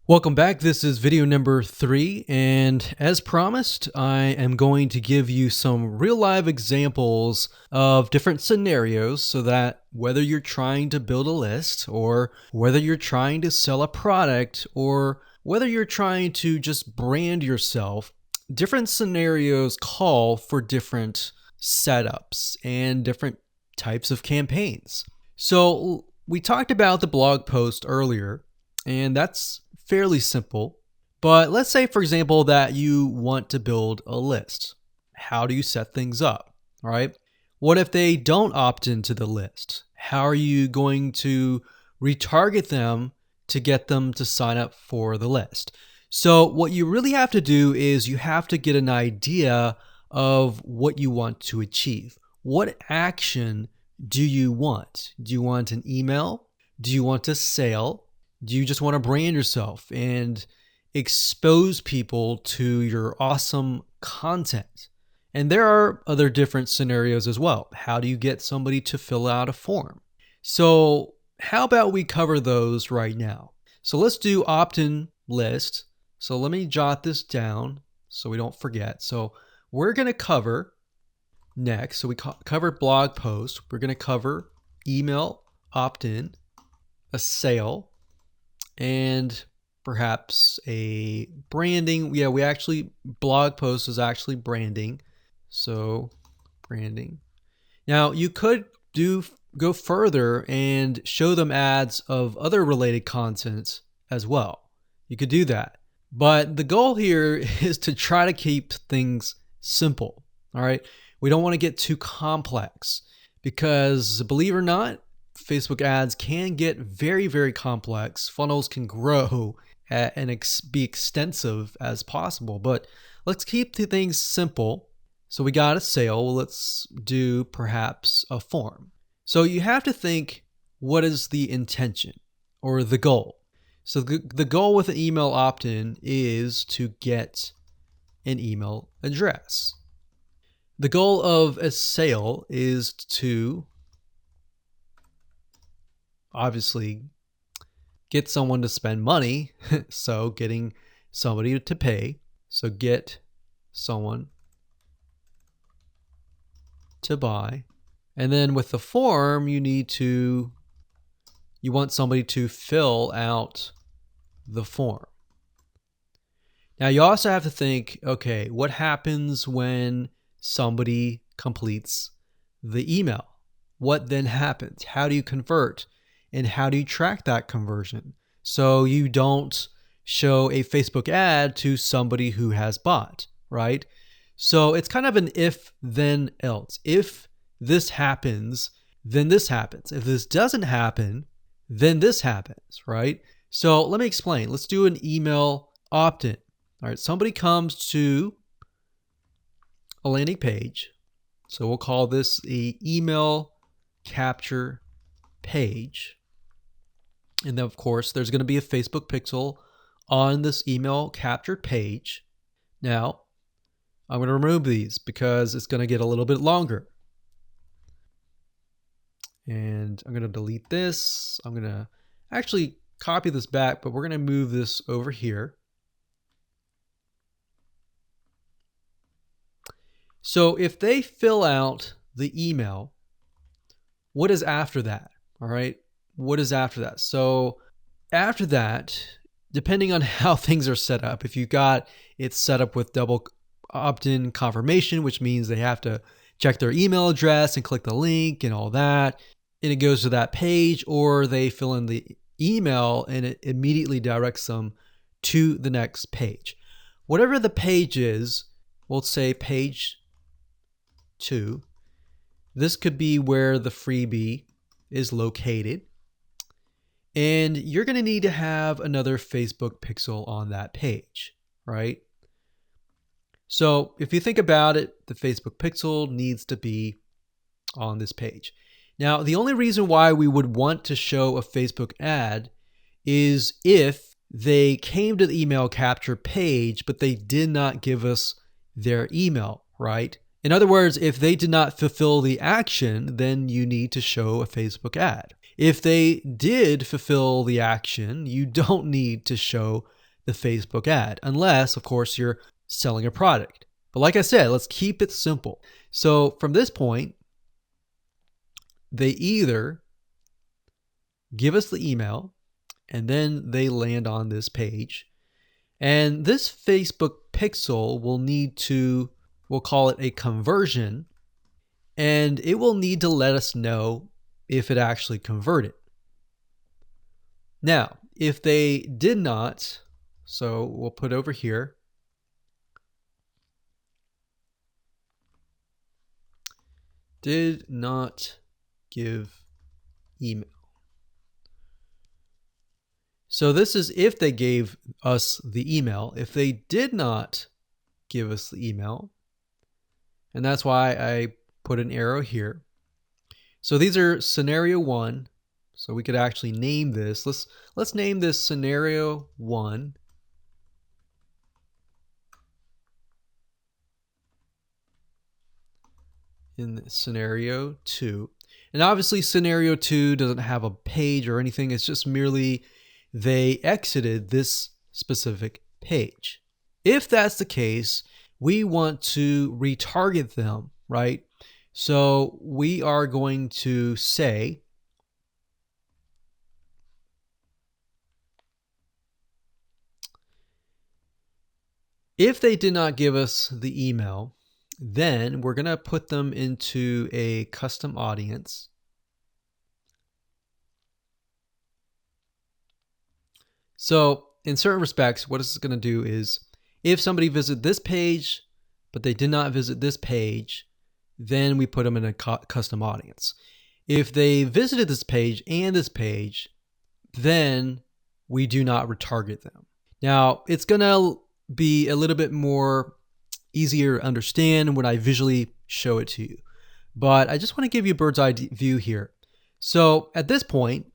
Welcome back. This is video number 3, and as promised, I am going to give you some real live examples of different scenarios so that whether you're trying to build a list or whether you're trying to sell a product or whether you're trying to just brand yourself, different scenarios call for different setups and different types of campaigns. So we talked about the blog post earlier, and that's fairly simple. But let's say, for example, that you want to build a list. How do you set things up? All right. What if they don't opt into the list? How are you going to retarget them to get them to sign up for the list? So what you really have to do is you have to get an idea of what you want to achieve. What action do you want? Do you want an email? Do you want a sale? Do you just want to brand yourself and expose people to your awesome content? And there are other different scenarios as well. How do you get somebody to fill out a form? So how about we cover those right now? So let's do opt-in list. So let me jot this down so we don't forget. So we're going to cover next. So we covered blog post. We're going to cover email opt-in, a sale, and perhaps a branding. Yeah, we actually, blog post is actually branding. So branding. Now you could go further and show them ads of other related content as well. You could do that. But the goal here is to try to keep things simple. All right. We don't want to get too complex because, believe it or not, Facebook ads can get very, very complex. Funnels can grow and be extensive as possible, but let's keep the things simple. So we got a sale. Well, let's do perhaps a form. So you have to think, what is the intention or the goal? So the goal with an email opt-in is to get an email address. The goal of a sale is to obviously get someone to spend money. So getting somebody to pay. So get someone to buy. And then with the form, you want somebody to fill out the form. Now you also have to think, okay, what happens when somebody completes the email? What then happens? How do you convert? And how do you track that conversion so you don't show a Facebook ad to somebody who has bought, right? So it's kind of an if, then, else. If this happens, then this happens. If this doesn't happen, then this happens, right? So let me explain. Let's do an email opt-in. All right, somebody comes to a landing page. So we'll call this the email capture page. And then, of course, there's going to be a Facebook pixel on this email captured page. Now, I'm going to remove these because it's going to get a little bit longer. And I'm going to delete this. I'm going to actually copy this back, but we're going to move this over here. So if they fill out the email, what is after that? All right. What is after that? So after that, depending on how things are set up, if you got it set up with double opt-in confirmation, which means they have to check their email address and click the link and all that, and it goes to that page, or they fill in the email and it immediately directs them to the next page. Whatever the page is, we'll say page 2. This could be where the freebie is located. And you're going to need to have another Facebook pixel on that page, right? So if you think about it, the Facebook pixel needs to be on this page. Now, the only reason why we would want to show a Facebook ad is if they came to the email capture page, but they did not give us their email, right? In other words, if they did not fulfill the action, then you need to show a Facebook ad. If they did fulfill the action, you don't need to show the Facebook ad, unless, of course, you're selling a product. But like I said, let's keep it simple. So from this point, they either give us the email and then they land on this page. And this Facebook pixel will need to, we'll call it a conversion, and it will need to let us know if it actually converted. Now, if they did not, so we'll put over here, did not give email. So this is if they gave us the email. If they did not give us the email, and that's why I put an arrow here. So these are scenario 1. So we could actually name this. Let's name this scenario 1. In scenario 2. And obviously scenario 2 doesn't have a page or anything. It's just merely they exited this specific page. If that's the case, we want to retarget them, right? So we are going to say, if they did not give us the email, then we're going to put them into a custom audience. So in certain respects, what this is going to do is if somebody visited this page, but they did not visit this page, then we put them in a custom audience. If they visited this page and this page, then we do not retarget them. Now, it's going to be a little bit more easier to understand when I visually show it to you. But I just want to give you a bird's eye view here. So at this point,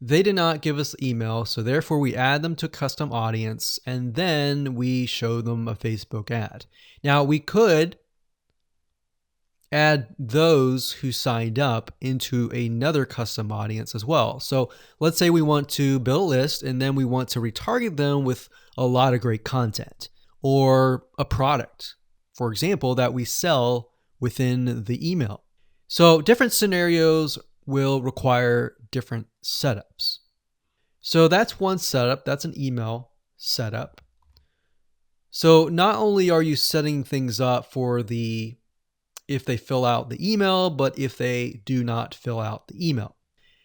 they did not give us the email, so therefore we add them to custom audience, and then we show them a Facebook ad. Now, we could add those who signed up into another custom audience as well. So let's say we want to build a list, and then we want to retarget them with a lot of great content or a product, for example, that we sell within the email. So different scenarios will require different setups. So that's one setup. That's an email setup. So not only are you setting things up for if they fill out the email, but if they do not fill out the email.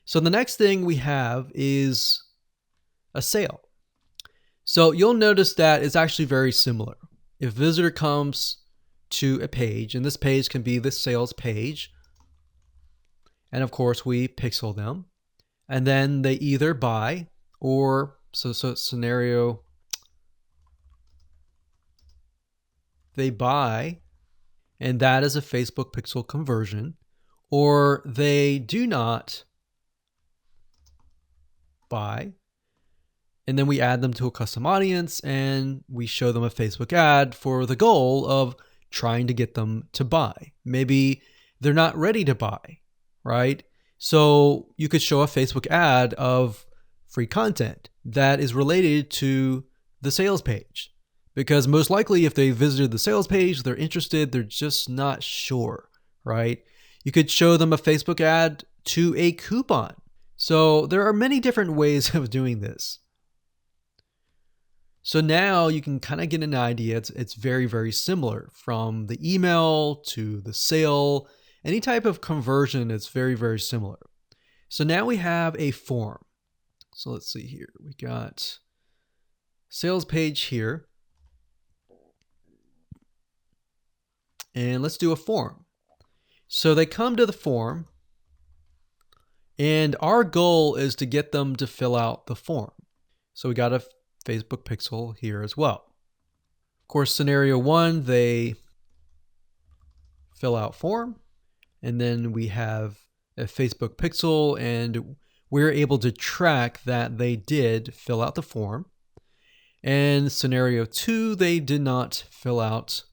So the next thing we have is a sale. So you'll notice that it's actually very similar. If a visitor comes to a page, and this page can be the sales page, and of course we pixel them, and then they either buy or, so scenario, they buy, and that is a Facebook pixel conversion, or they do not buy, and then we add them to a custom audience and we show them a Facebook ad for the goal of trying to get them to buy. Maybe they're not ready to buy, right? So you could show a Facebook ad of free content that is related to the sales page, because most likely if they visited the sales page, they're interested, they're just not sure, right? You could show them a Facebook ad to a coupon. So there are many different ways of doing this. So now you can kind of get an idea. It's very, very similar from the email to the sale. Any type of conversion is very, very similar. So now we have a form. So let's see here. We got sales page here. And let's do a form. So they come to the form, and our goal is to get them to fill out the form. So we got a Facebook pixel here as well. Of course, scenario 1, they fill out form, and then we have a Facebook pixel, and we're able to track that they did fill out the form. And scenario 2, they did not fill out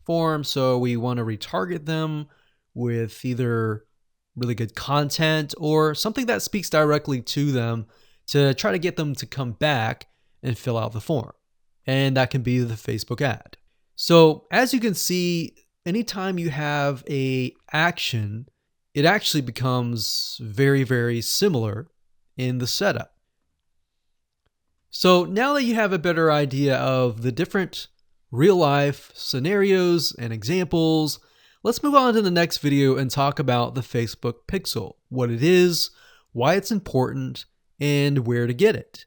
form. So we want to retarget them with either really good content or something that speaks directly to them to try to get them to come back and fill out the form. And that can be the Facebook ad. So as you can see, anytime you have a action, it actually becomes very, very similar in the setup. So now that you have a better idea of the different real life scenarios and examples, let's move on to the next video and talk about the Facebook Pixel, what it is, why it's important, and where to get it.